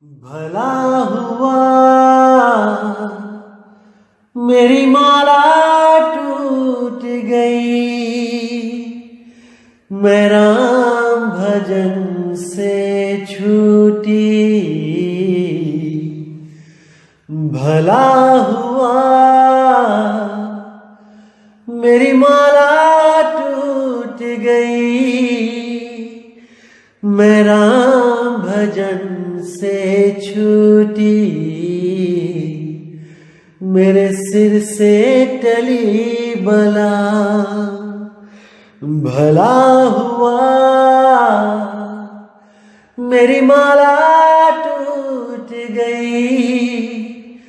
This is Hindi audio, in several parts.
भला हुआ मेरी माला टूट गई, मैं राम भजन से छूटी। भला हुआ मेरी माला टूट गई, मैं राम भजन से छूटी। मेरे सिर से टली बला, भला हुआ मेरी माला टूट गई,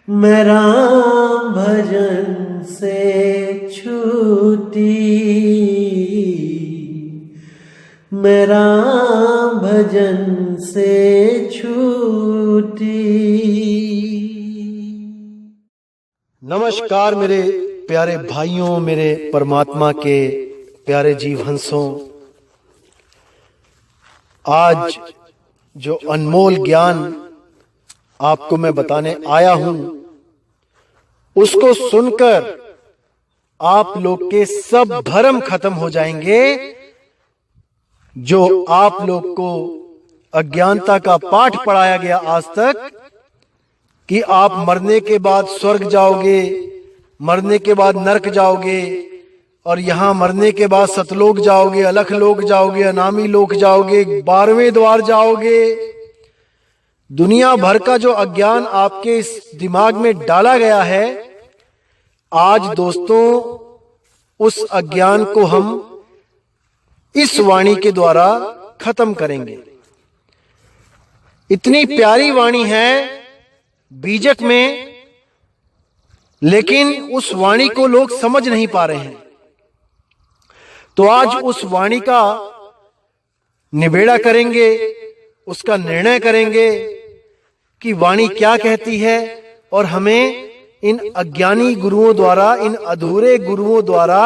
मैं राम भजन से छूटी। मैं राम भजन से छूटी। नमस्कार मेरे प्यारे भाइयों, मेरे परमात्मा के प्यारे जीव हंसों। आज जो अनमोल ज्ञान आपको मैं बताने आया हूं, उसको सुनकर आप लोग के सब भरम खत्म हो जाएंगे। जो आप लोग को अज्ञानता का पाठ पढ़ाया गया आज तक कि आप मरने के बाद स्वर्ग जाओगे, मरने के बाद नरक जाओगे, और यहां मरने के बाद सतलोक जाओगे, अलख लोक जाओगे, अनामी लोक जाओगे, 12वें द्वार जाओगे। दुनिया भर का जो अज्ञान आपके इस दिमाग में डाला गया है, आज दोस्तों उस अज्ञान को हम इस वाणी के द्वारा खत्म करेंगे। इतनी प्यारी वाणी है बीजक में, लेकिन उस वाणी को लोग समझ नहीं पा रहे हैं। तो आज उस वाणी का निबेड़ा करेंगे, उसका निर्णय करेंगे कि वाणी क्या कहती है और हमें इन अज्ञानी गुरुओं द्वारा, इन अधूरे गुरुओं द्वारा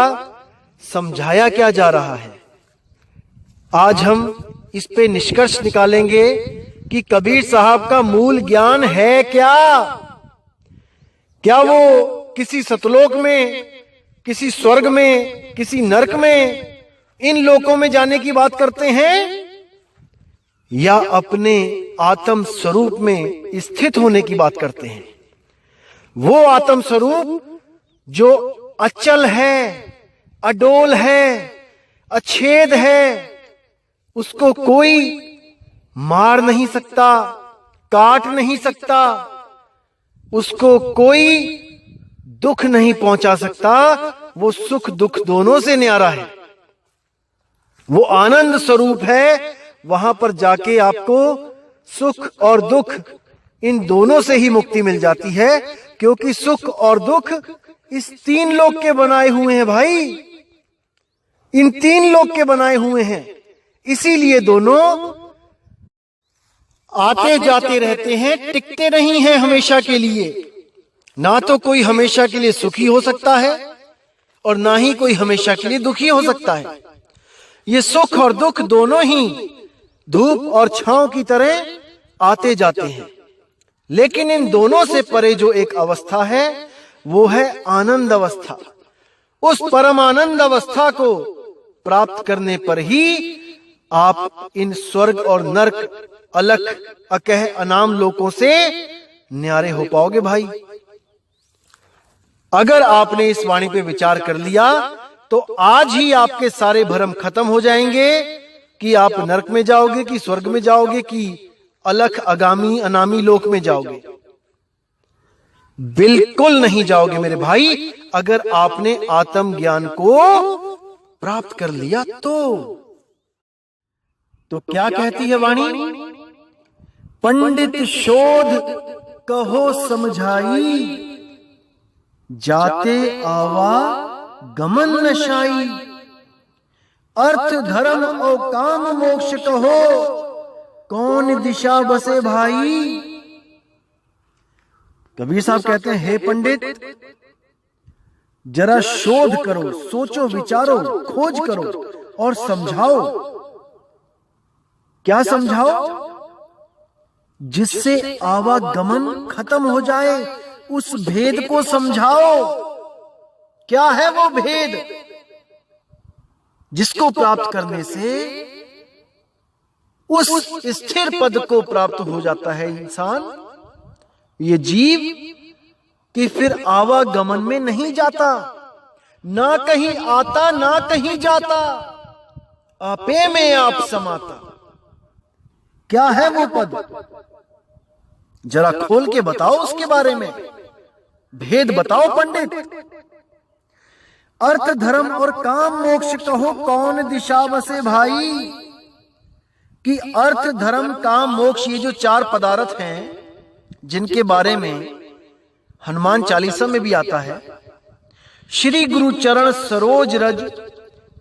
समझाया क्या जा रहा है। आज हम इस पे निष्कर्ष निकालेंगे कि कबीर साहब का मूल ज्ञान है क्या। क्या वो किसी सतलोक में, किसी स्वर्ग में, किसी नरक में, इन लोकों में जाने की बात करते हैं, या अपने आत्म स्वरूप में स्थित होने की बात करते हैं। वो आत्म स्वरूप जो अचल है, अडोल है, अछेद है, उसको कोई मार नहीं सकता, काट नहीं सकता, उसको कोई दुख नहीं पहुंचा सकता। वो सुख दुख दोनों से न्यारा है, वो आनंद स्वरूप है। वहां पर जाके आपको सुख और दुख इन दोनों से ही मुक्ति मिल जाती है, क्योंकि सुख और दुख इस 3 लोक के बनाए हुए हैं भाई, इन 3 लोक के बनाए हुए हैं। इसीलिए दोनों आते जाते रहते हैं, टिकते नहीं हैं हमेशा के लिए। ना तो कोई हमेशा के लिए सुखी हो सकता है और ना ही कोई हमेशा के लिए दुखी हो सकता है। ये सुख और दुख दोनों ही धूप और छांव की तरह आते जाते हैं, लेकिन इन दोनों से परे जो एक अवस्था है, वो है आनंद अवस्था। उस परम आनंद अवस्था को प्राप्त करने पर ही आप इन स्वर्ग और नरक, अलख, अकह, अनाम लोकों से न्यारे हो पाओगे भाई। अगर आपने इस वाणी पे विचार कर लिया तो आज ही आपके सारे भ्रम खत्म हो जाएंगे कि आप नरक में जाओगे, कि स्वर्ग में जाओगे, कि अलख, अगामी, अनामी लोक में जाओगे। बिल्कुल नहीं जाओगे मेरे भाई, अगर आपने आत्म ज्ञान को प्राप्त कर लिया तो क्या कहती है वाणी? पंडित शोध कहो समझाई, जाते आवा गमन नशाई। अर्थ धर्म और काम मोक्ष कहो, कौन दिशा बसे भाई। कबीर साहब कहते हैं, हे पंडित, जरा शोध करो, सोचो, विचारो, खोज करो और समझाओ। क्या समझाओ? जिससे आवागमन खत्म हो जाए, उस भेद को समझाओ। क्या है वो भेद जिसको प्राप्त करने से उस स्थिर पद को प्राप्त हो जाता है इंसान, ये जीव, कि फिर आवागमन में नहीं जाता, ना कहीं आता ना कहीं जाता, आपे में आप समाता। क्या है वो पद, जरा खोल के बताओ, उसके बारे में भेद बताओ पंडित। अर्थ धर्म और काम मोक्ष कहो कौन दिशा बसे भाई, कि अर्थ धर्म काम मोक्ष, ये जो चार पदार्थ हैं जिनके बारे में हनुमान चालीसा में भी आता है, श्री गुरु चरण सरोज रज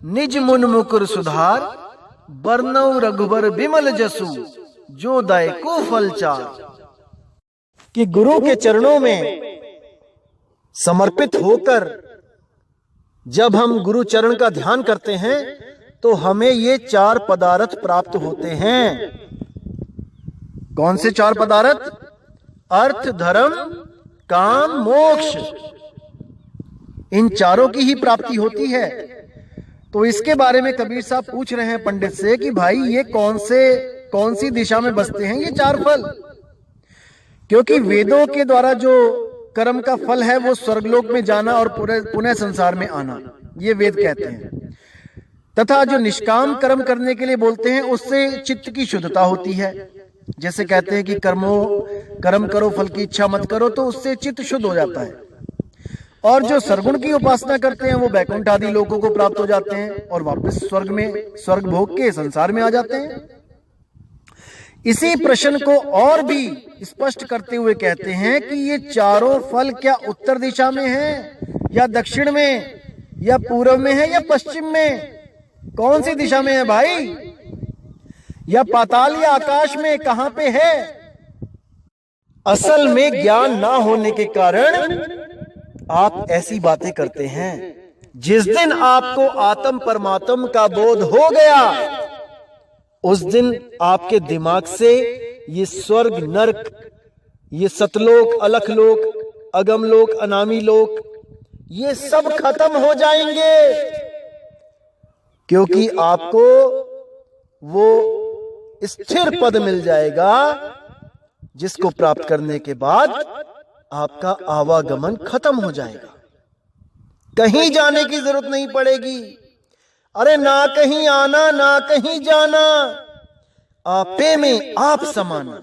निज मुन मुकुर सुधार, बरनऊ रघुबर बिमल जसु जो दय को फल चार। कि गुरु के चरणों में समर्पित होकर जब हम गुरु चरण का ध्यान करते हैं तो हमें ये चार पदार्थ प्राप्त होते हैं। कौन से चार पदार्थ? अर्थ धर्म काम मोक्ष, इन चारों की ही प्राप्ति होती है। तो इसके बारे में कबीर साहब पूछ रहे हैं पंडित से कि भाई ये कौन सी दिशा में बसते हैं ये चार फल? क्योंकि वेदों के द्वारा जो कर्म का फल है वो स्वर्गलोक में जाना और पुनः संसार में आना, ये वेद कहते हैं। तथा जो निष्काम कर्म करने के लिए बोलते हैं उससे चित्त की शुद्धता होती है। जैसे कहते हैं कि कर्म करो फल की इच्छा मत करो, तो उससे चित्त शुद्ध हो जाता है। और जो सरगुण की उपासना करते हैं वो बैकुंठ आदि लोकों को प्राप्त हो जाते हैं और वापस स्वर्ग भोग के संसार में आ जाते हैं। इसी प्रश्न को और भी स्पष्ट करते हुए कहते हैं कि ये चारों फल क्या उत्तर दिशा में है या दक्षिण में या पूर्व में है या पश्चिम में? कौन सी दिशा में है भाई? या पाताल या आकाश में, कहां पे है? असल में ज्ञान ना होने के कारण आप ऐसी बातें करते हैं। जिस दिन आपको आत्म परमात्म का बोध हो गया उस दिन आपके दिमाग से ये स्वर्ग नरक, ये सतलोक अलखलोक अगमलोक अनामी लोक, ये सब खत्म हो जाएंगे। क्योंकि आपको वो स्थिर पद मिल जाएगा जिसको प्राप्त करने के बाद आपका आवागमन खत्म हो जाएगा, कहीं जाने की जरूरत नहीं पड़ेगी। अरे ना कहीं आना ना कहीं जाना, आपे में आप समाना।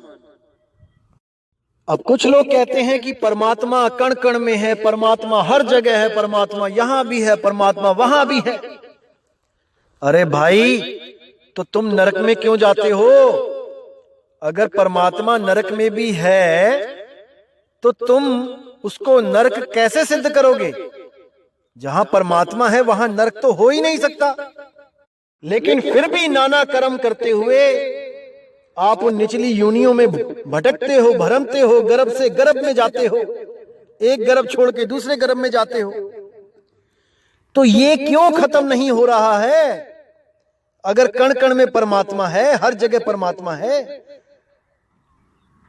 अब कुछ लोग कहते हैं कि परमात्मा कण कण में है, परमात्मा हर जगह है, परमात्मा यहां भी है, परमात्मा वहां भी है। अरे भाई, तो तुम नरक में क्यों जाते हो? अगर परमात्मा नरक में भी है तो तुम उसको नरक कैसे सिद्ध करोगे? जहां परमात्मा है वहां नरक तो हो ही नहीं सकता। लेकिन फिर भी नाना कर्म करते हुए आप उन निचली योनियों में भटकते हो, भरमते हो, गर्भ से गर्भ में जाते हो, एक गर्भ छोड़ के दूसरे गर्भ में जाते हो। तो ये क्यों खत्म नहीं हो रहा है? अगर कण कण में परमात्मा है, हर जगह परमात्मा है,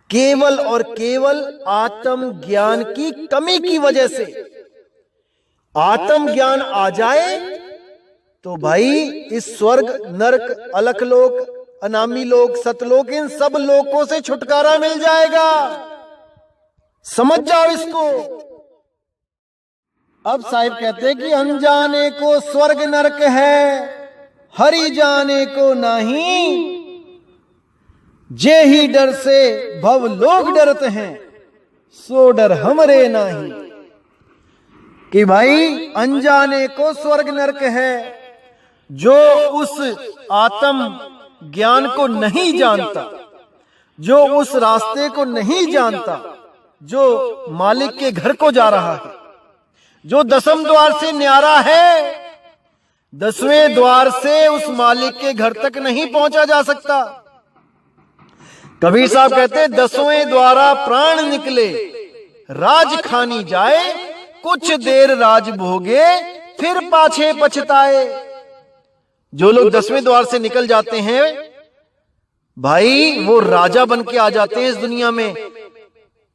केवल और केवल आत्म ज्ञान की कमी की वजह से आत्म ज्ञान आ जाए तो भाई इस स्वर्ग नरक अलखलोक अनामी लोक सतलोक इन सब लोकों से छुटकारा मिल जाएगा। समझ जाओ इसको। अब साहिब कहते हैं कि अनजाने को स्वर्ग नरक है, हरि जाने को नहीं, जे ही डर से भव लोग डरते हैं, सो डर हमरे नहीं। कि भाई अनजाने को स्वर्ग नरक है, जो उस आत्म ज्ञान को नहीं जानता, जो उस रास्ते को नहीं जानता, जो मालिक के घर को जा रहा है, जो 10वें द्वार से न्यारा है, 10वें द्वार से उस मालिक के घर तक नहीं पहुंचा जा सकता। कबीर साहब कहते हैं 10वें द्वारा प्राण निकले, राज खानी जाए, कुछ देर राज भोगे, फिर पाछे पछताए। जो लोग 10वें द्वार से निकल जाते हैं भाई वो राजा बन के आ जाते हैं इस दुनिया में,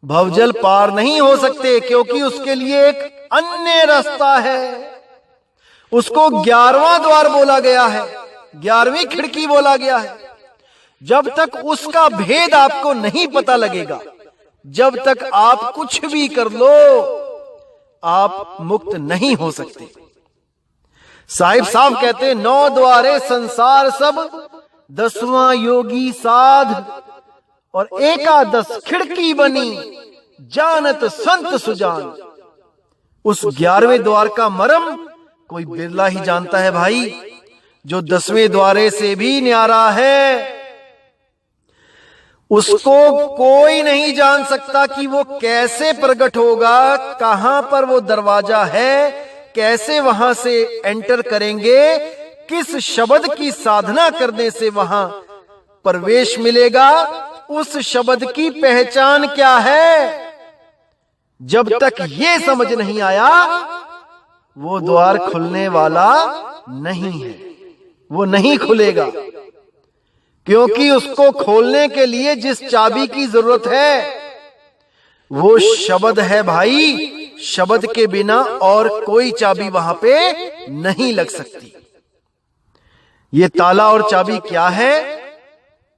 भवजल पार नहीं हो सकते, क्योंकि उसके लिए एक अन्य रास्ता है। उसको 11वां द्वार बोला गया है, 11वीं खिड़की बोला गया है। जब तक उसका भेद आपको नहीं पता लगेगा, जब तक आप कुछ भी कर लो, आप मुक्त नहीं हो सकते। साहिब साहब कहते हैं, 9 द्वारे संसार सब, 10वां योगी साध, और एकादश खिड़की बनी, जानत संत सुजान। उस 11वें द्वार का मर्म कोई बिरला ही जानता है भाई, जो 10वें द्वारे से भी न्यारा है। उसको कोई नहीं जान सकता कि वो कैसे प्रकट होगा, कहां पर वो दरवाजा है, कैसे वहां से एंटर करेंगे, किस शब्द की साधना करने से वहां प्रवेश मिलेगा, उस शब्द की पहचान क्या है। जब तक ये समझ नहीं आया, वो द्वार खुलने वाला नहीं है, वो नहीं खुलेगा। क्योंकि उसको खोलने के लिए जिस चाबी की जरूरत है वो शब्द है भाई। शब्द के बिना और कोई चाबी वहां पे नहीं लग सकती। ये ताला और चाबी क्या है,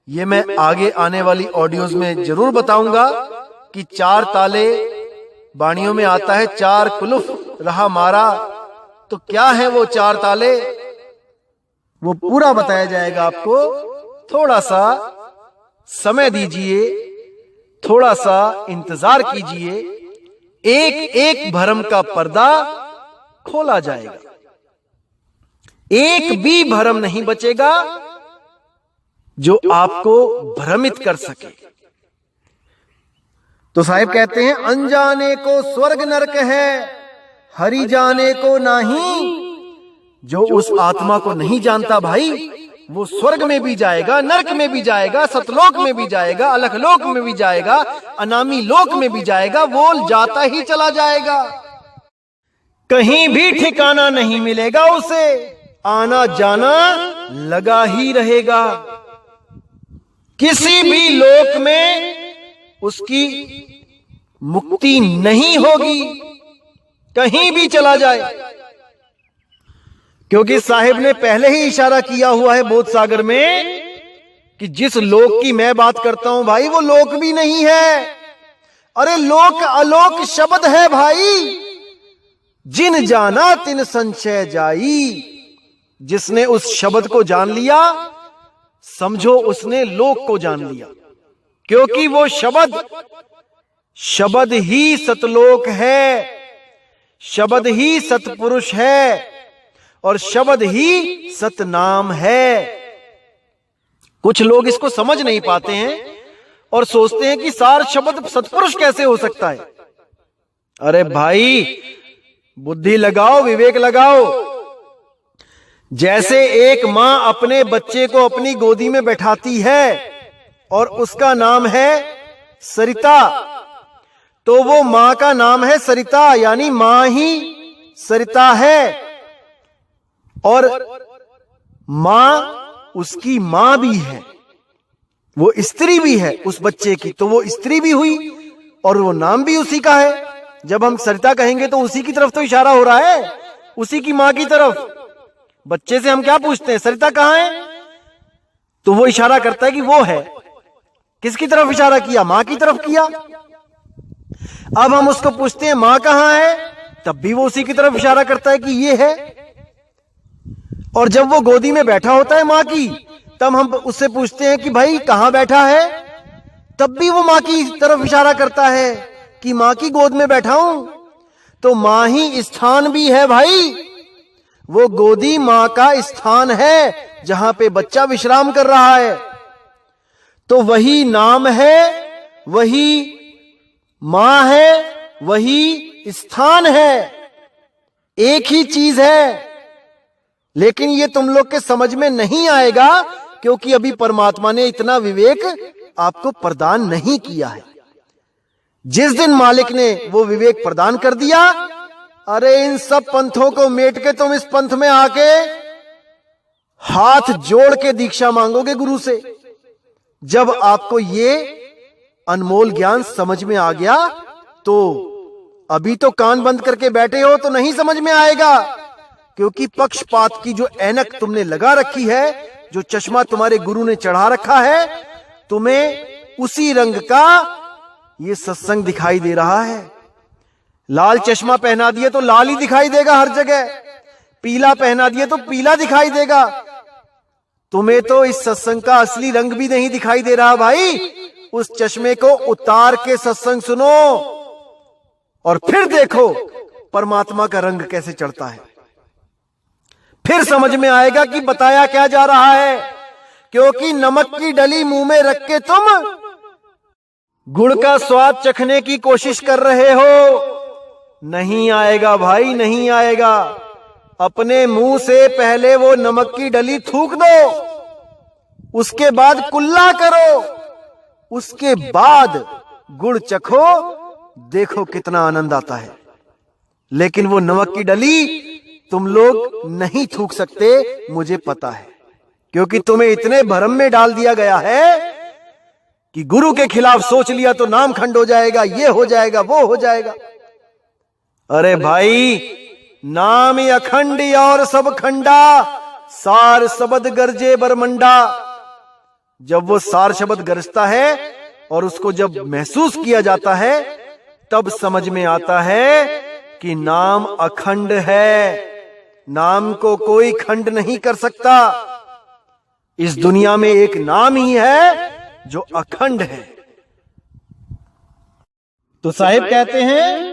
ये मैं आगे आने वाली ऑडियोज में जरूर बताऊंगा कि 4 ताले बाणियों में आता है, 4 कुलुफ रहा मारा, तो क्या है वो 4 ताले, वो पूरा बताया जाएगा आपको। थोड़ा सा समय दीजिए, थोड़ा सा इंतजार कीजिए, एक एक भरम का पर्दा खोला जाएगा, एक भी भरम नहीं बचेगा जो आपको भ्रमित कर सके। तो साहिब कहते हैं, अनजाने को स्वर्ग नरक है, हरि जाने को नहीं। जो उस आत्मा को नहीं जानता भाई, वो स्वर्ग में भी जाएगा, नरक में भी जाएगा, सतलोक में भी जाएगा, अलखलोक में भी जाएगा, अनामी लोक में भी जाएगा, वो जाता ही चला जाएगा। कहीं भी ठिकाना नहीं मिलेगा उसे, आना जाना लगा ही रहेगा। किसी भी लोक में उसकी मुक्ति नहीं होगी, कहीं भी चला जाए। क्योंकि साहिब ने पहले ही इशारा किया हुआ है बोध सागर में कि जिस लोक की मैं बात करता हूं भाई, वो लोक भी नहीं है। अरे लोक अलोक शब्द है भाई। जिन जाना तिन संशय जाई। जिसने उस शब्द को जान लिया, समझो उसने लोक को जान लिया। क्योंकि वो शब्द ही सतलोक है, शब्द ही सतपुरुष है, और शब्द ही सतनाम है। कुछ लोग इसको समझ नहीं पाते हैं और सोचते हैं कि सार शब्द सतपुरुष कैसे हो सकता है। अरे भाई, बुद्धि लगाओ, विवेक लगाओ। जैसे एक मां अपने बच्चे को अपनी गोदी में बैठाती है और उसका नाम है सरिता, तो वो मां का नाम है सरिता, यानी मां ही सरिता है। और मां उसकी मां भी है, वो स्त्री भी है उस बच्चे की, तो वो स्त्री भी हुई और वो नाम भी उसी का है। जब हम सरिता कहेंगे तो उसी की तरफ तो इशारा हो रहा है, उसी की मां की तरफ। बच्चे से हम क्या पूछते हैं, सरिता कहां है, तो वो इशारा करता है कि वो है। किसकी तरफ इशारा किया, मां की तरफ किया। अब हम उसको पूछते हैं मां कहां है, तब भी वो उसी की तरफ इशारा करता है कि ये है। और जब वो गोदी में बैठा होता है मां की, तब हम उससे पूछते हैं कि भाई कहां बैठा है, तब भी वो मां की तरफ इशारा करता है कि मां की गोद में बैठा हूं। तो मां ही स्थान भी है भाई, वो गोदी मां का स्थान है जहां पे बच्चा विश्राम कर रहा है। तो वही नाम है, वही मां है, वही स्थान है, एक ही चीज है। लेकिन ये तुम लोग के समझ में नहीं आएगा क्योंकि अभी परमात्मा ने इतना विवेक आपको प्रदान नहीं किया है। जिस दिन मालिक ने वो विवेक प्रदान कर दिया, अरे इन सब पंथों को मेट के तुम इस पंथ में आके हाथ जोड़ के दीक्षा मांगोगे गुरु से। जब आपको ये अनमोल ज्ञान समझ में आ गया तो अभी तो कान बंद करके बैठे हो तो नहीं समझ में आएगा, क्योंकि पक्षपात की जो ऐनक तुमने लगा रखी है, जो चश्मा तुम्हारे गुरु ने चढ़ा रखा है, तुम्हें उसी रंग का ये सत्संग दिखाई दे रहा है। लाल चश्मा पहना दिए तो लाल ही दिखाई देगा हर जगह, पीला पहना दिए तो पीला दिखाई देगा। तुम्हें तो इस सत्संग का असली रंग भी नहीं दिखाई दे रहा भाई। उस चश्मे को उतार के सत्संग सुनो और फिर देखो परमात्मा का रंग कैसे चढ़ता है। फिर समझ में आएगा कि बताया क्या जा रहा है। क्योंकि नमक की डली मुंह में रख के तुम गुड़ का स्वाद चखने की कोशिश कर रहे हो, नहीं आएगा भाई, नहीं आएगा। अपने मुंह से पहले वो नमक की डली थूक दो, उसके बाद कुल्ला करो, उसके बाद गुड़ चखो, देखो कितना आनंद आता है। लेकिन वो नमक की डली तुम लोग नहीं थूक सकते, मुझे पता है, क्योंकि तुम्हें इतने भ्रम में डाल दिया गया है कि गुरु के खिलाफ सोच लिया तो नाम खंड हो जाएगा, ये हो जाएगा, वो हो जाएगा। अरे भाई, नाम अखंड और सब खंडा, सार शब्द गरजे बरमंडा। जब वो सार शब्द गरजता है और उसको जब महसूस किया जाता है, तब समझ में आता है कि नाम अखंड है। नाम को कोई खंड नहीं कर सकता। इस दुनिया में एक नाम ही है जो अखंड है। तो साहिब कहते हैं,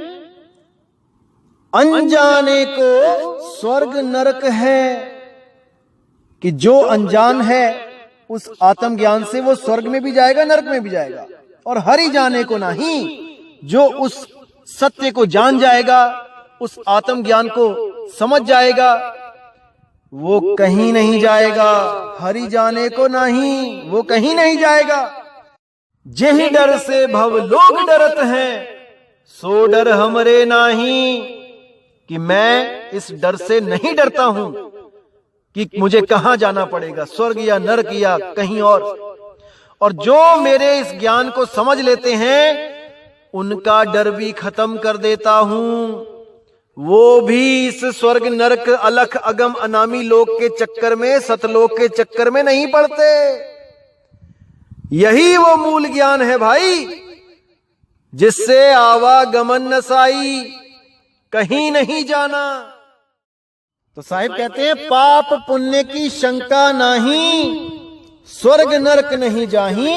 अनजाने को स्वर्ग नरक है, कि जो अनजान है उस आत्मज्ञान से वो स्वर्ग में भी जाएगा, नरक में भी जाएगा। और हरि जाने को नहीं, जो उस सत्य को जान जाएगा, उस आत्मज्ञान को समझ जाएगा, वो कहीं नहीं जाएगा। हरि जाने को नहीं, वो कहीं नहीं जाएगा। जेहि डर से भव लोग डरत हैं, सो डर हमरे नाही। कि मैं इस डर से नहीं डरता हूं कि मुझे कहां जाना पड़ेगा, स्वर्ग या नरक या कहीं और जो मेरे इस ज्ञान को समझ लेते हैं, उनका डर भी खत्म कर देता हूं। वो भी इस स्वर्ग नरक अलख अगम अनामी लोक के चक्कर में, सतलोक के चक्कर में नहीं पड़ते। यही वो मूल ज्ञान है भाई, जिससे आवागमन नसाई, कहीं नहीं जाना। तो साहिब कहते हैं, पाप पुण्य की शंका नहीं, स्वर्ग नरक नहीं जाही।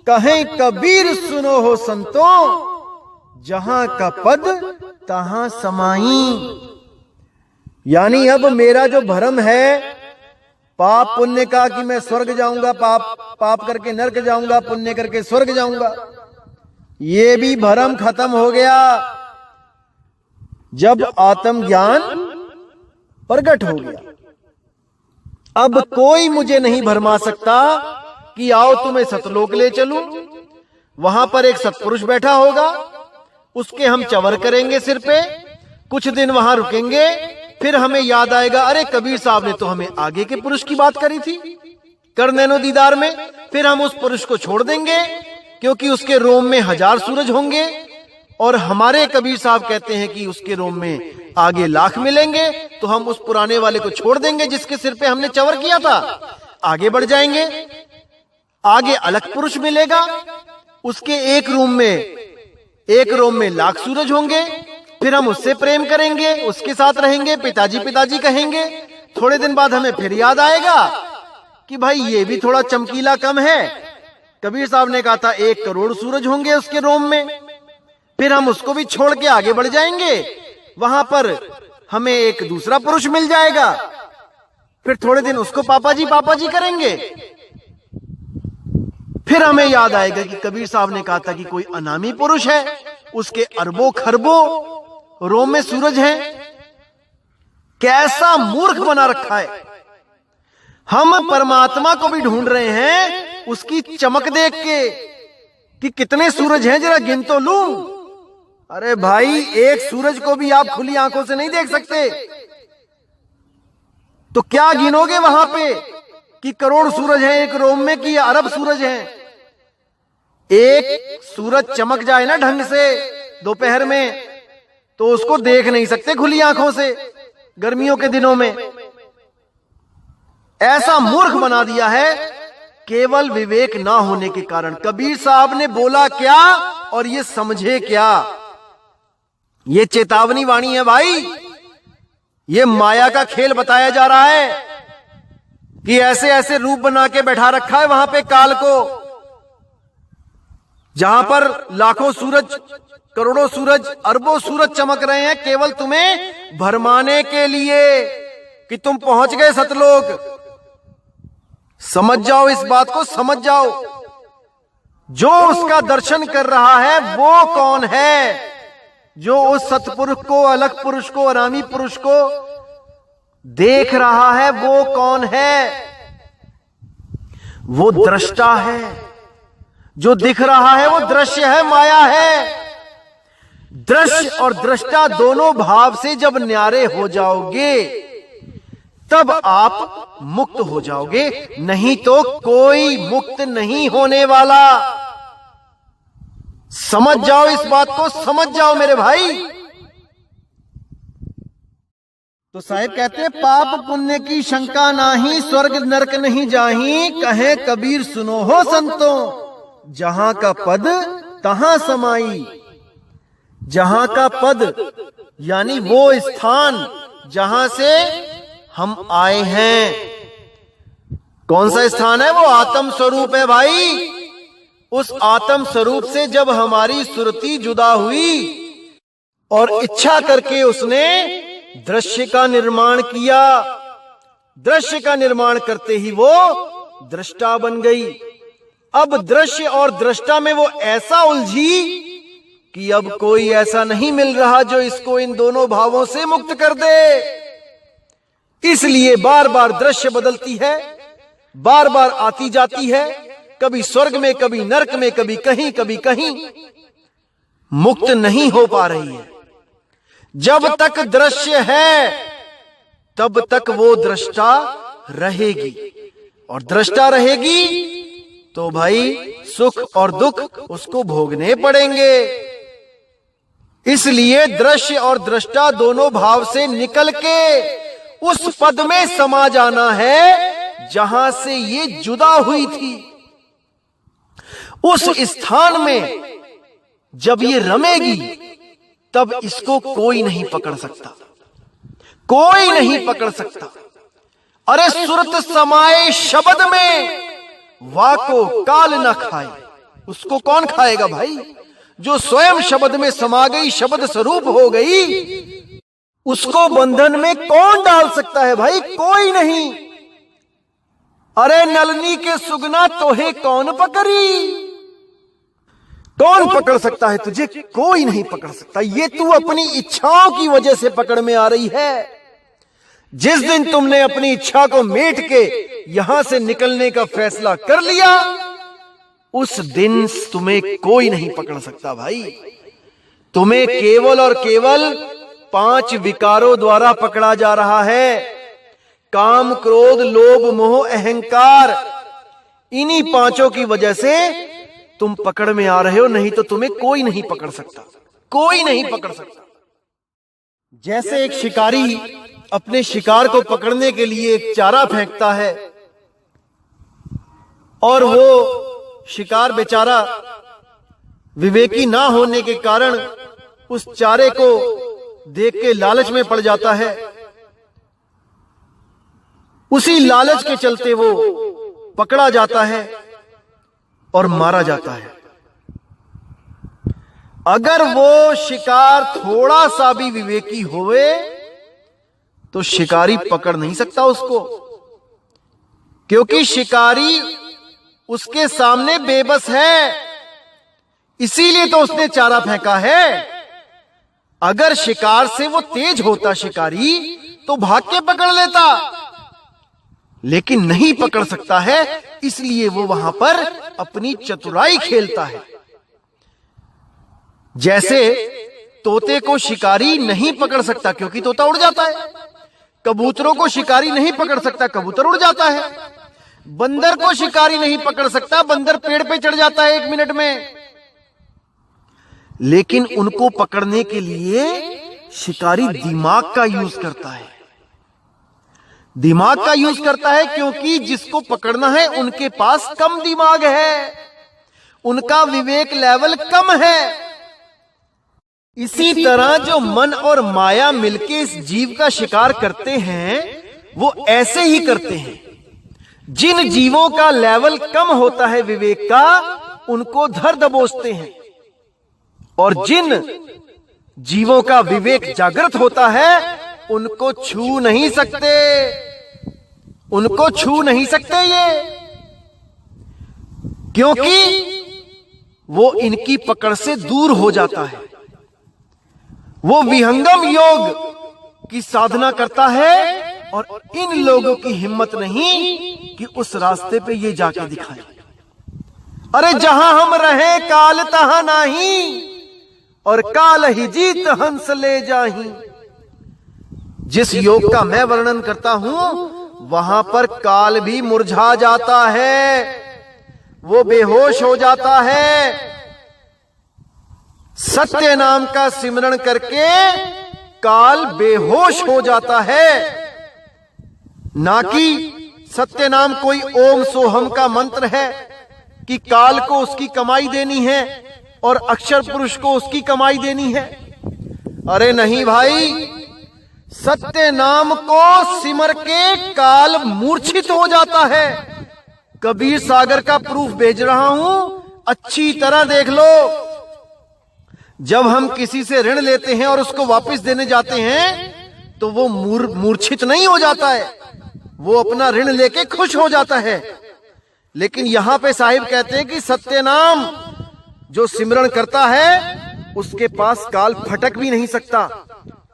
कहें कबीर सुनो हो संतों, जहां का पद तहां समाई। यानी अब मेरा जो भ्रम है पाप पुण्य का, कि मैं स्वर्ग जाऊंगा, पाप करके नरक जाऊंगा, पुण्य करके स्वर्ग जाऊंगा, ये भी भ्रम खत्म हो गया जब आत्मज्ञान प्रकट हो गया। अब कोई मुझे नहीं भरमा सकता कि आओ तुम्हें सतलोक ले चलूं, वहां पर एक सत्पुरुष बैठा होगा, उसके हम चवर करेंगे सिर पे, कुछ दिन वहां रुकेंगे, फिर हमें याद आएगा, अरे कबीर साहब ने तो हमें आगे के पुरुष की बात करी थी कर नैनो दीदार में। फिर हम उस पुरुष को छोड़ देंगे, क्योंकि उसके रोम में 1000 सूरज होंगे, और हमारे कबीर साहब कहते हैं कि उसके रोम में आगे लाख मिलेंगे। तो हम उस पुराने वाले को छोड़ देंगे जिसके सिर पे हमने चवर किया था, आगे बढ़ जाएंगे, आगे अलग पुरुष मिलेगा, उसके एक रोम में लाख सूरज होंगे, फिर हम उससे प्रेम करेंगे, उसके साथ रहेंगे, पिताजी पिताजी कहेंगे। थोड़े दिन बाद हमें फिर याद आएगा कि भाई ये भी थोड़ा चमकीला कम है, कबीर साहब ने कहा था 1 करोड़ सूरज होंगे उसके रोम में। फिर हम उसको भी छोड़ के आगे बढ़ जाएंगे, वहां पर हमें एक दूसरा पुरुष मिल जाएगा, फिर थोड़े दिन उसको पापा जी करेंगे। फिर हमें याद आएगा कि कबीर साहब ने कहा था कि कोई अनामी पुरुष है, उसके अरबों खरबों रोम में सूरज हैं। कैसा मूर्ख बना रखा है। हम परमात्मा को भी ढूंढ रहे हैं उसकी चमक देख के कि कितने सूरज हैं, जरा गिन तो लूं। अरे भाई, एक सूरज को भी आप खुली आंखों से नहीं देख सकते, तो क्या गिनोगे वहां पे? कि करोड़ सूरज हैं एक रोम में, कि अरब सूरज हैं? एक सूरज चमक जाए ना ढंग से दोपहर में, तो उसको देख नहीं सकते खुली आंखों से गर्मियों के दिनों में। ऐसा मूर्ख बना दिया है केवल विवेक ना होने के कारण। कबीर साहब ने बोला क्या और ये समझे क्या? ये चेतावनी वाणी है भाई। ये माया का खेल बताया जा रहा है कि ऐसे ऐसे रूप बना के बैठा रखा है वहां पे काल को, जहां पर लाखों सूरज, करोड़ों सूरज, अरबों सूरज चमक रहे हैं केवल तुम्हें भरमाने के लिए कि तुम पहुंच गए सतलोक। समझ जाओ, इस बात को समझ जाओ। जो उसका दर्शन कर रहा है वो कौन है? जो उस सतपुरुष को, अलग पुरुष को, अनामी पुरुष को देख रहा है वो कौन है? वो दृष्टा है। जो दिख रहा है वो दृश्य है, माया है। दृश्य और दृष्टा दोनों भाव से जब न्यारे हो जाओगे तब आप मुक्त हो जाओगे, नहीं तो कोई मुक्त नहीं होने वाला। समझ जाओ, इस बात को समझ जाओ मेरे भाई। तो साहिब कहते हैं पाप पुण्य की शंका नाही, स्वर्ग नरक नहीं जाही, कहे कबीर सुनो हो संतों, जहां का पद तहां समाई। जहां का पद यानी वो स्थान जहां से हम आए हैं। कौन सा स्थान है? वो आत्म स्वरूप है भाई। उस आत्म स्वरूप से जब हमारी सुरति जुदा हुई और इच्छा करके उसने दृश्य का निर्माण किया, दृश्य का निर्माण करते ही वो दृष्टा बन गई। अब दृश्य और दृष्टा में वो ऐसा उलझी कि अब कोई ऐसा नहीं मिल रहा जो इसको इन दोनों भावों से मुक्त कर दे। इसलिए बार बार दृश्य बदलती है, बार बार आती जाती है, कभी स्वर्ग में, कभी नरक में, कभी कहीं, मुक्त नहीं हो पा रही है। जब तक दृश्य है तब तक वो दृष्टा रहेगी, और दृष्टा रहेगी तो भाई सुख और दुख उसको भोगने पड़ेंगे। इसलिए दृश्य और दृष्टा दोनों भाव से निकल के उस पद में समा जाना है जहां से ये जुदा हुई थी। उस स्थान में जब ये रमेगी तब इसको कोई नहीं पकड़ सकता, कोई नहीं पकड़ सकता। अरे सुरत समाए शब्द में, वाको काल न खाए। उसको कौन खाएगा भाई? जो स्वयं शब्द में समा गई, शब्द स्वरूप हो गई, उसको बंधन में कौन डाल सकता है भाई? कोई नहीं। अरे नलनी के सुगना तोहे कौन पकड़ी? कौन पकड़ सकता है तुझे? कोई नहीं पकड़ सकता। ये तू अपनी इच्छाओं की वजह से पकड़ में आ रही है। जिस दिन तुमने अपनी इच्छा को मेट के यहां से निकलने का फैसला कर लिया, उस दिन तुम्हें कोई नहीं पकड़ सकता भाई। तुम्हें केवल और केवल 5 विकारों द्वारा पकड़ा जा रहा है। काम, क्रोध, लोभ, मोह, अहंकार, इन्हीं 5 की वजह से तुम पकड़ में आ रहे हो, नहीं तो तुम्हें कोई नहीं पकड़ सकता, कोई नहीं पकड़ सकता। जैसे एक शिकारी अपने शिकार को पकड़ने के लिए एक चारा फेंकता है और वो शिकार बेचारा विवेकी ना होने के कारण उस चारे को देख के लालच में पड़ जाता है। उसी लालच के चलते वो पकड़ा जाता है और मारा जाता है। अगर वो शिकार थोड़ा सा भी विवेकी होवे तो शिकारी पकड़ नहीं सकता उसको, क्योंकि शिकारी उसके सामने बेबस है। इसीलिए तो उसने चारा फेंका है। अगर शिकार से वो तेज होता शिकारी तो भाग के पकड़ लेता, लेकिन नहीं पकड़ सकता है, इसलिए वो वहां पर अपनी चतुराई खेलता है। जैसे तोते को शिकारी नहीं पकड़ सकता क्योंकि तोता उड़ जाता है, कबूतरों को शिकारी नहीं पकड़ सकता, कबूतर उड़ जाता है। बंदर को शिकारी नहीं पकड़ सकता, बंदर पेड़ पे चढ़ जाता है 1 मिनट में, लेकिन उनको पकड़ने के लिए शिकारी दिमाग का यूज करता है। दिमाग का यूज करता है क्योंकि जिसको पकड़ना है उनके पास कम दिमाग है, उनका विवेक लेवल कम है। इसी तरह जो मन और माया मिलके इस जीव का शिकार करते हैं वो ऐसे ही करते हैं। जिन जीवों का लेवल कम होता है विवेक का, उनको धर दबोचते हैं, और जिन जीवों का विवेक जागृत होता है उनको छू नहीं सकते, उनको छू नहीं सकते ये, क्योंकि वो इनकी पकड़ से दूर हो जाता है। वो विहंगम योग की साधना करता है और इन लोगों की हिम्मत नहीं कि उस रास्ते पे ये जाके दिखाए। अरे जहां हम रहे काल तहां नहीं, और काल ही जीत हंस ले जाही। जिस योग का मैं वर्णन करता हूं वहां पर काल भी मुरझा जाता है, वो बेहोश हो जाता है। सत्य नाम का सिमरण करके काल बेहोश हो जाता है, ना कि सत्य नाम कोई ओम सोहम का मंत्र है कि काल को उसकी कमाई देनी है और अक्षर पुरुष को उसकी कमाई देनी है। अरे नहीं भाई, सत्य नाम को सिमर के काल मूर्छित हो जाता है। कबीर सागर का प्रूफ भेज रहा हूं, अच्छी तरह देख लो। जब हम किसी से ऋण लेते हैं और उसको वापस देने जाते हैं तो वो मूर्छित नहीं हो जाता है, वो अपना ऋण लेके खुश हो जाता है। लेकिन यहां पे साहिब कहते हैं कि सत्य नाम जो सिमरण करता है उसके पास काल फटक भी नहीं सकता,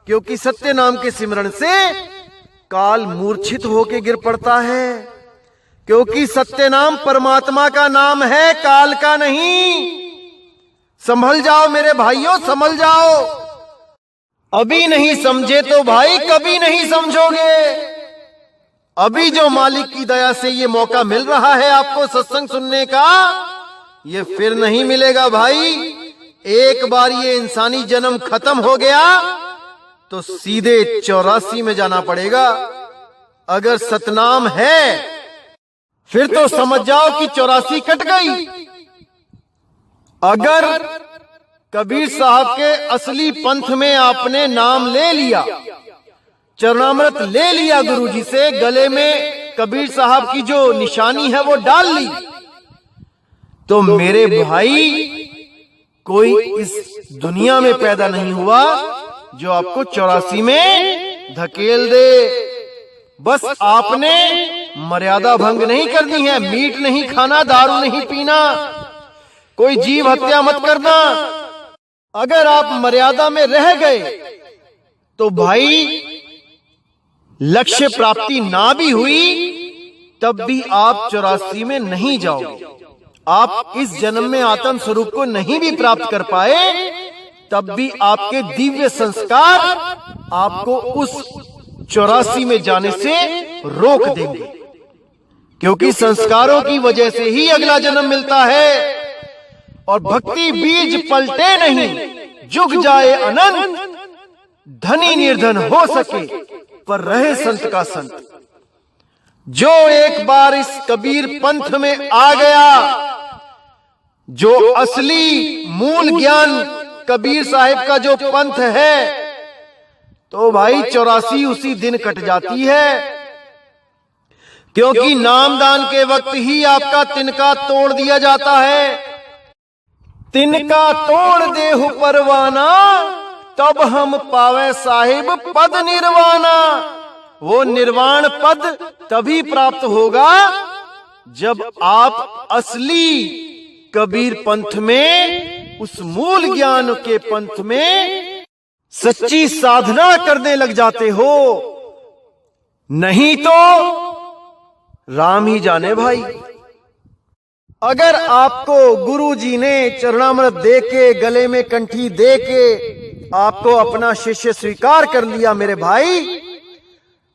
क्योंकि सत्य नाम के सिमरण से काल मूर्छित होके गिर पड़ता है। क्योंकि सत्य नाम परमात्मा का नाम है, काल का नहीं। संभल जाओ मेरे भाइयों, संभल जाओ। अभी नहीं समझे तो भाई कभी नहीं समझोगे। अभी जो मालिक की दया से ये मौका मिल रहा है आपको सत्संग सुनने का, ये फिर नहीं मिलेगा भाई। एक बार ये इंसानी जन्म खत्म हो गया तो सीधे 84 में जाना पड़ेगा। अगर सतनाम है फिर तो समझ जाओ कि 84 कट गई। अगर कबीर साहब के असली पंथ में आपने नाम ले लिया, चरणामृत ले लिया गुरुजी से, गले में कबीर साहब की जो निशानी है वो डाल ली, तो मेरे भाई कोई इस दुनिया में पैदा नहीं हुआ जो आपको 84 में धकेल दे। बस आपने मर्यादा भंग नहीं करनी है, मीट नहीं खाना, दारू नहीं पीना, कोई जीव हत्या मत करना। अगर आप मर्यादा में रह गए तो भाई लक्ष्य प्राप्ति ना भी हुई तब भी आप 84 में नहीं जाओगे। आप इस जन्म में आत्म स्वरूप को नहीं भी प्राप्त कर पाए तब भी आपके दिव्य संस्कार आपको उस 84 में जाने से रोक देंगे, क्योंकि संस्कारों की वजह से ही अगला जन्म मिलता है। और भक्ति बीज पलटे नहीं, जुग जाए अनंत, धनी निर्धन हो सके पर रहे संत का संत। जो एक बार इस कबीर पंथ में आ गया, जो असली मूल ज्ञान कबीर साहिब का जो पंथ है, तो भाई 84 उसी दिन कट जाती है। क्योंकि नामदान के वक्त ही आपका तिनका तोड़ दिया जाता है। तिनका तोड़ देहु परवाना, तब हम पावे साहिब पद निर्वाणा। वो निर्वाण पद तभी प्राप्त होगा जब आप असली कबीर पंथ में, उस मूल ज्ञान के पंथ में सच्ची साधना करने लग जाते हो। नहीं तो राम ही जाने भाई। अगर आपको गुरुजी ने चरणामृत दे के, गले में कंठी दे के आपको अपना शिष्य स्वीकार कर लिया मेरे भाई,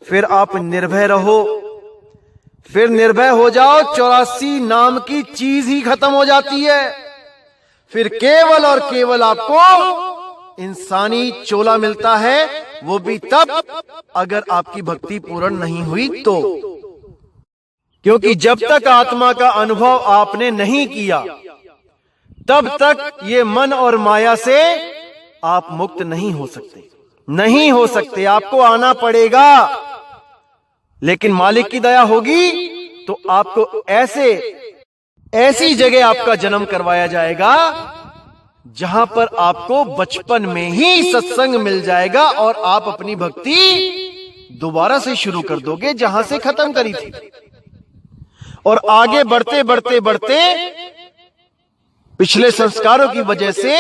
फिर आप निर्भय रहो, फिर निर्भय हो जाओ, 84 नाम की चीज ही खत्म हो जाती है। फिर केवल और केवल आपको इंसानी चोला मिलता है, वो भी तब अगर आपकी भक्ति पूर्ण नहीं हुई तो। क्योंकि जब तक आत्मा का अनुभव आपने नहीं किया तब तक ये मन और माया से आप मुक्त नहीं हो सकते, नहीं हो सकते। आपको आना पड़ेगा, लेकिन मालिक की दया होगी तो आपको ऐसी जगह आपका जन्म करवाया जाएगा जहां पर आपको बचपन में ही सत्संग मिल जाएगा और आप अपनी भक्ति दोबारा से शुरू कर दोगे जहां से खत्म करी थी। और आगे बढ़ते बढ़ते बढ़ते पिछले संस्कारों की वजह से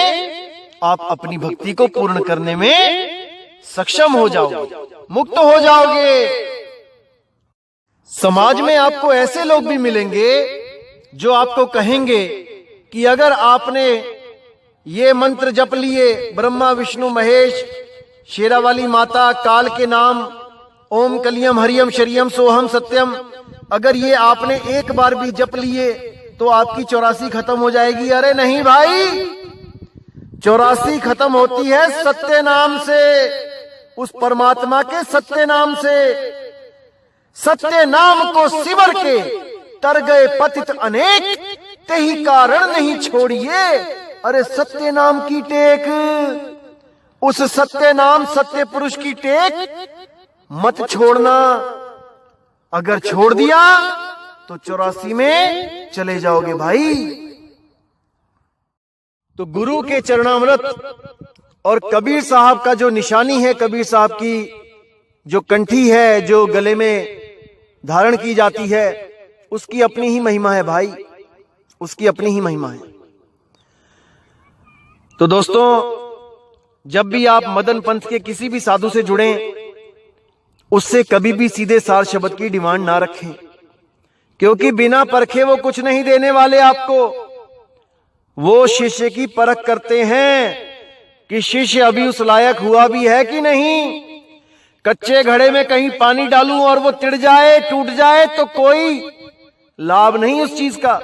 आप अपनी भक्ति को पूर्ण करने में सक्षम हो जाओगे, मुक्त हो जाओगे। समाज में आपको ऐसे लोग भी मिलेंगे जो आपको कहेंगे कि अगर आपने ये मंत्र जप लिए, ब्रह्मा विष्णु महेश, शेरावाली माता, काल के नाम, ओम कलियम हरियम शरियम सोहम सत्यम, अगर ये आपने एक बार भी जप लिए तो आपकी 84 खत्म हो जाएगी। अरे नहीं भाई, 84 खत्म होती है सत्य नाम से, उस परमात्मा के सत्य नाम से। सत्य नाम को सिमर के तर गए पतित अनेक, तेहि कारण नहीं छोड़िए। अरे सत्य नाम की टेक, उस सत्य नाम सत्य पुरुष की टेक मत छोड़ना। अगर छोड़ दिया तो 84 में चले जाओगे भाई। तो गुरु के चरणामृत और कबीर साहब का जो निशानी है, कबीर साहब की जो कंठी है जो गले में धारण की जाती है, उसकी अपनी ही महिमा है भाई, उसकी अपनी ही महिमा है। तो दोस्तों, जब भी आप मदन पंथ के किसी भी साधु से जुड़ें, उससे कभी भी सीधे सार शब्द की डिमांड ना रखें, क्योंकि बिना परखे वो कुछ नहीं देने वाले आपको। वो शिष्य की परख करते हैं कि शिष्य अभी उस लायक हुआ भी है कि नहीं। कच्चे घड़े में कहीं पानी डालूं और वो तिड़ जाए, टूट जाए, तो कोई लाभ नहीं उस चीज का।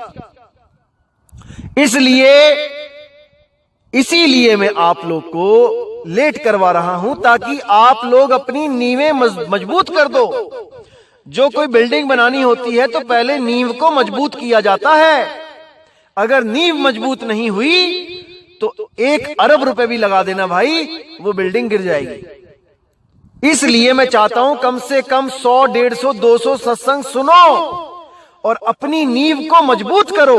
इसीलिए मैं आप लोग को लेट करवा रहा हूं, ताकि आप लोग अपनी नींवें मजबूत कर दो। जो कोई बिल्डिंग बनानी होती है तो पहले नींव को मजबूत किया जाता है। अगर नींव मजबूत नहीं हुई तो 1 अरब रुपए भी लगा देना भाई, वो बिल्डिंग गिर जाएगी। इसलिए मैं चाहता हूं कम से कम 100, 150, 200 सत्संग सुनो और अपनी नींव को मजबूत करो,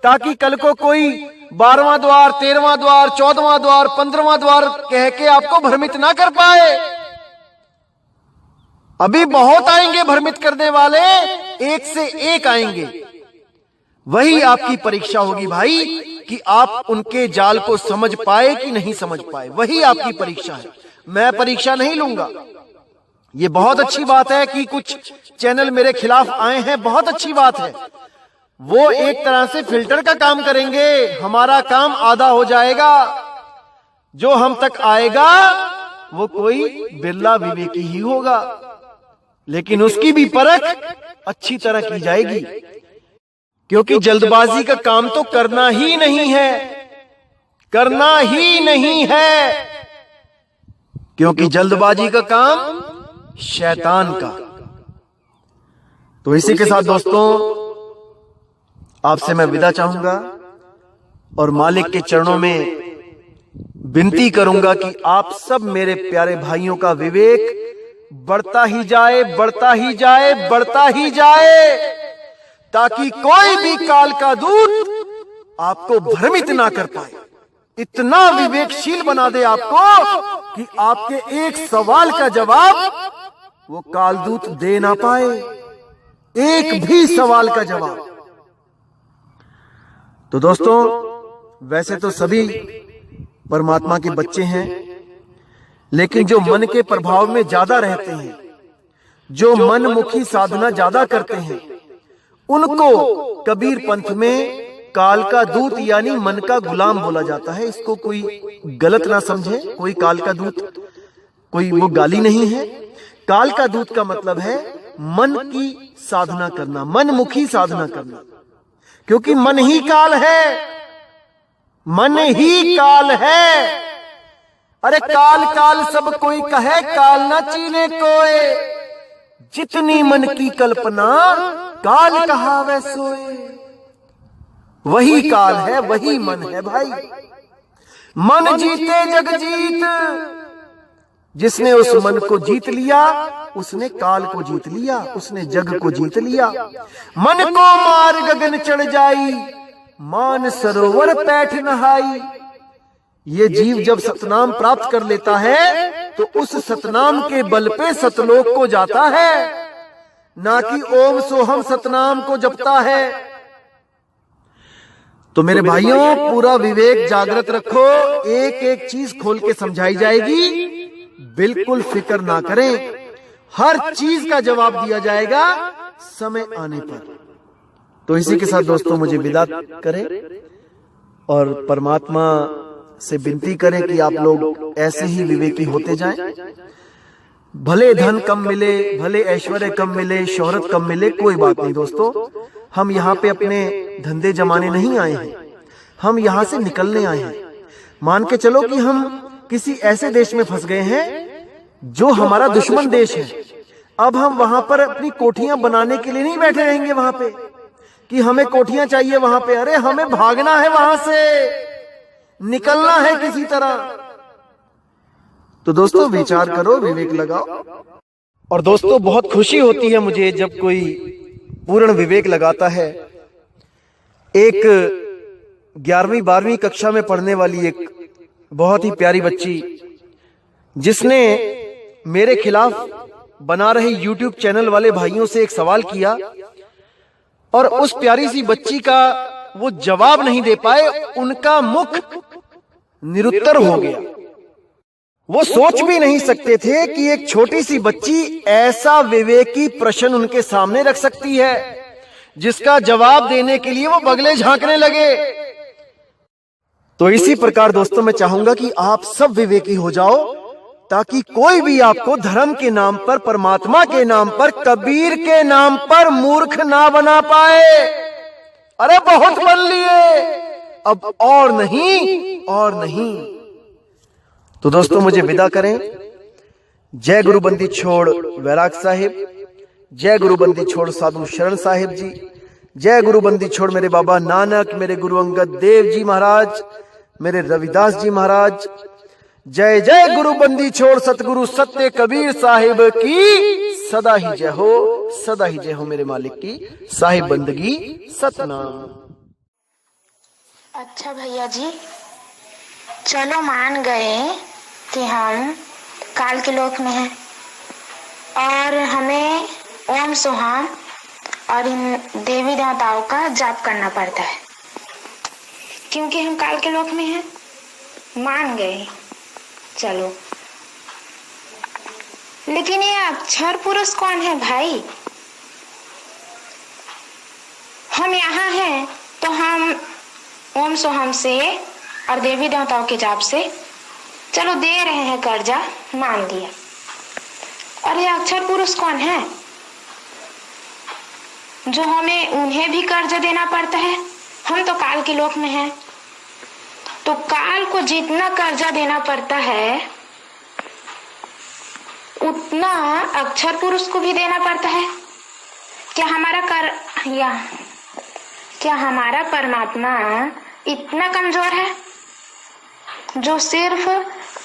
ताकि कल को कोई 12वां द्वार, 13वां द्वार, 14वां द्वार, 15वां द्वार कह के आपको भ्रमित ना कर पाए। अभी बहुत आएंगे भ्रमित करने वाले, एक से एक आएंगे। वही आपकी परीक्षा होगी भाई कि आप उनके जाल को समझ पाए कि नहीं समझ पाए, वही आपकी परीक्षा है। मैं परीक्षा नहीं लूंगा। ये बहुत अच्छी बात है कि कुछ चैनल मेरे खिलाफ आए हैं, बहुत अच्छी बात है। वो एक तरह से फिल्टर का काम करेंगे, हमारा काम आधा हो जाएगा। जो हम तक आएगा वो कोई बिरला विवेकी ही होगा, लेकिन उसकी भी परख अच्छी तरह की जाएगी, क्योंकि जल्दबाजी का काम तो करना ही नहीं है, करना ही नहीं है, क्योंकि जल्दबाजी का काम शैतान का। तो इसी के साथ दोस्तों, आपसे मैं विदा चाहूंगा और मालिक के चरणों में विनती करूंगा कि आप सब मेरे प्यारे भाइयों का विवेक बढ़ता ही जाए, बढ़ता ही जाए, बढ़ता ही जाए, ताकि कोई भी काल का दूत आपको भ्रमित ना कर पाए। इतना विवेकशील बना दे आपको कि आपके एक सवाल का जवाब वो कालदूत दे ना पाए, एक भी सवाल का जवाब। तो दोस्तों, वैसे तो सभी परमात्मा के बच्चे हैं, लेकिन जो मन के प्रभाव में ज्यादा रहते हैं, जो मनमुखी साधना ज्यादा करते हैं, उनको कबीर पंथ में काल का दूत यानी मन का गुलाम बोला जाता है। इसको कोई गलत ना समझे, कोई काल का दूत कोई वो गाली नहीं है। काल का दूत का मतलब है मन की साधना करना, मनमुखी साधना करना, क्योंकि मन ही काल है, मन ही काल है। अरे काल काल सब कोई कहे, काल ना चीने कोय, जितनी मन की कल्पना काल कहावे सोए। वही काल है, वही मन है भाई। मन जीते जग जीत, जिसने उस मन को जीत लिया उसने काल को जीत लिया, उसने जग को जीत लिया। मन को मार गगन चढ़ जाई, मान सरोवर पैठ नहाई। ये जीव जब सतनाम प्राप्त कर लेता है तो उस सतनाम के बल पे सतलोक को जाता है, ना कि ओम सोहम सतनाम को जपता है। तो मेरे भाइयों, पूरा विवेक जागृत रखो, एक एक चीज खोल के समझाई जाएगी, बिल्कुल फिक्र ना करें, हर चीज का जवाब दिया जाएगा समय आने पर। तो इसी के साथ दोस्तों मुझे विदा करें और परमात्मा से विनती करें कि आप लोग ऐसे ही विवेकी होते जाएं। भले धन कम मिले, भले ऐश्वर्य कम मिले, शोहरत कम मिले, कोई बात नहीं दोस्तों। हम यहाँ पे अपने धंधे जमाने नहीं आए हैं, हम यहाँ से निकलने आए हैं। मान के चलो कि हम किसी ऐसे देश में फंस गए हैं जो हमारा दुश्मन देश है। अब हम वहां पर अपनी कोठियां बनाने के लिए नहीं बैठे रहेंगे वहां पे कि हमें कोठियां चाहिए वहां पे। अरे हमें भागना है, वहां से निकलना है किसी तरह। तो दोस्तों विचार करो, विवेक लगाओ। और दोस्तों बहुत खुशी होती है मुझे जब कोई पूर्ण विवेक लगाता है। एक 11वीं 12वीं कक्षा में पढ़ने वाली एक बहुत ही प्यारी बच्ची, जिसने मेरे खिलाफ बना रहे YouTube चैनल वाले भाइयों से एक सवाल किया और उस प्यारी सी बच्ची का वो जवाब नहीं दे पाए, उनका मुख निरुत्तर हो गया। वो सोच भी नहीं सकते थे कि एक छोटी सी बच्ची ऐसा विवेकी प्रश्न उनके सामने रख सकती है, जिसका जवाब देने के लिए वो बगले झांकने लगे। तो इसी प्रकार दोस्तों मैं चाहूंगा कि आप सब विवेकी हो जाओ, ताकि कोई भी आपको धर्म के नाम पर, परमात्मा के नाम पर, कबीर के नाम पर मूर्ख ना बना पाए। अरे बहुत बन लिए, अब और नहीं, और नहीं। तो दोस्तों मुझे विदा करें। जय गुरु बंदी छोड़ वैराग साहिब, जय गुरु बंदी छोड़ साधु शरण साहिब जी, जय गुरु बंदी छोड़ मेरे बाबा नानक, मेरे गुरु अंगद देव जी महाराज, मेरे रविदास जी महाराज। जय जय गुरु बंदी छोड़ सतगुरु सत्य कबीर साहिब की सदा ही जय हो, सदा ही जय हो मेरे मालिक की साहिब बंदगी सतनाम। अच्छा भैया जी, चलो मान गए कि हम काल के लोक में हैं और हमें ओम सोहम और इन देवी देवताओं का जाप करना पड़ता है, क्योंकि हम काल के लोक में हैं। मान गए, चलो। लेकिन ये अक्षर पुरुष कौन है भाई? हम यहाँ हैं तो हम ओम सोहम से और देवी देवताओं के जाप से चलो दे रहे हैं कर्जा, मान लिया। और ये अक्षर पुरुष कौन है जो हमें उन्हें भी कर्जा देना पड़ता है? हम तो काल के लोक में हैं, तो काल को जितना कर्जा देना पड़ता है उतना अक्षर पुरुष को भी देना पड़ता है। क्या हमारा परमात्मा इतना कमजोर है जो सिर्फ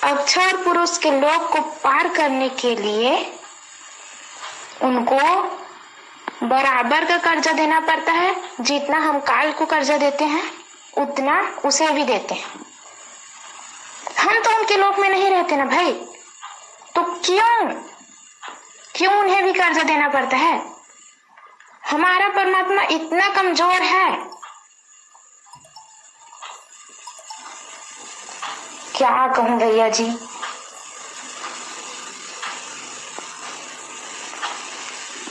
अक्षर पुरुष के लोक को पार करने के लिए उनको बराबर का कर्जा देना पड़ता है? जितना हम काल को कर्जा देते हैं उतना उसे भी देते हैं। हम तो उनके लोक में नहीं रहते ना भाई, तो क्यों उन्हें भी कर्जा देना पड़ता है? हमारा परमात्मा इतना कमजोर है, क्या कहूं भैया जी।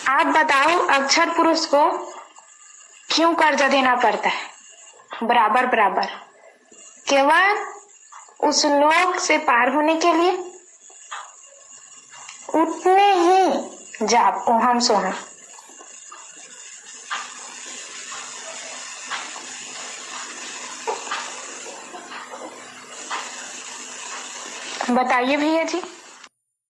आप बताओ, अक्षर पुरुष को क्यों कर्जा देना पड़ता है बराबर बराबर? केवल उस लोक से पार होने के लिए। उतने ही जाप ओम सोहम बताइए भैया जी।